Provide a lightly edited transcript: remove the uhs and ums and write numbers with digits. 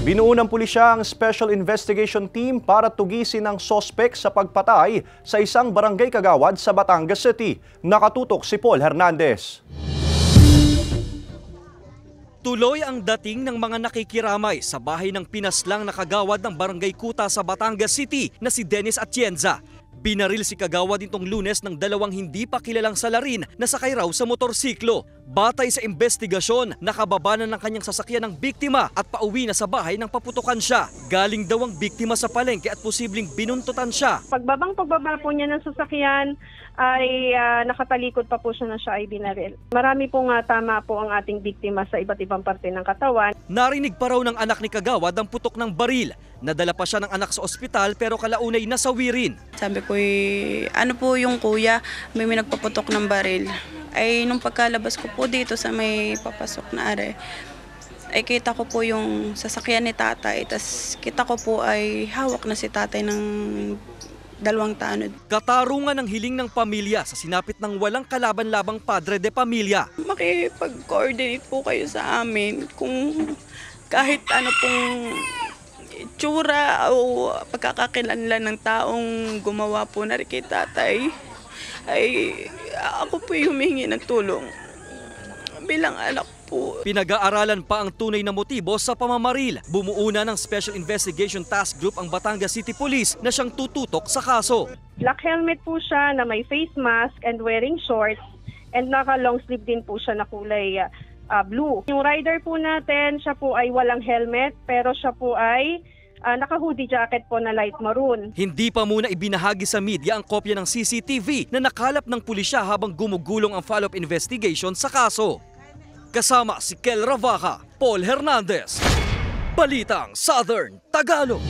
Binuo ng pulisya ang Special Investigation Team para tugisin ang sospek sa pagpatay sa isang barangay kagawad sa Batangas City. Nakatutok si Paul Hernandez. Tuloy ang dating ng mga nakikiramay sa bahay ng pinaslang na kagawad ng Barangay Kuta sa Batangas City na si Dennis Atienza. Binaril si kagawad nitong Lunes ng dalawang hindi pa kilalang salarin na sakay raw sa motorsiklo. Batay sa investigasyon, nakababa na ng kanyang sasakyan ng biktima at pauwi na sa bahay nang paputukan siya. Galing daw ang biktima sa palengke at posibleng binuntutan siya. Pagbaba po niya ng sasakyan ay nakatalikod pa po siya na siya ay binaril. Marami pong tama po ang ating biktima sa iba't ibang parte ng katawan. Narinig pa raw ng anak ni kagawad ang putok ng baril. Nadala pa siya ng anak sa ospital pero kalaunay nasawi rin. Sabi ko, ano po yung kuya, may nagpaputok ng baril. Ay nung pagkalabas ko po dito sa may papasok na are, ay kita ko po yung sasakyan ni tatay. Tas kita ko po ay hawak na si tatay ng 2 tanod. Katarungan ang hiling ng pamilya sa sinapit ng walang kalaban-labang padre de pamilya. Makipag-coordinate po kayo sa amin kung kahit ano pong itsura o pagkakakilanlan ng taong gumawa po na rin kay tatay, ay ako po humingi ng tulong bilang anak po. Pinag-aaralan pa ang tunay na motibo sa pamamaril. Bumuo na ng Special Investigation Task Group ang Batangas City Police na siyang tututok sa kaso. Black helmet po siya na may face mask and wearing shorts, and naka-long sleeve din po siya na kulay blue. Yung rider po natin, siya po ay walang helmet pero siya po ay naka-hoodie jacket po na light maroon. Hindi pa muna ibinahagi sa media ang kopya ng CCTV na nakalap ng pulisya habang gumugulong ang follow-up investigation sa kaso. Kasama si Kel Ravaca, Paul Hernandez, Balitang Southern Tagalog.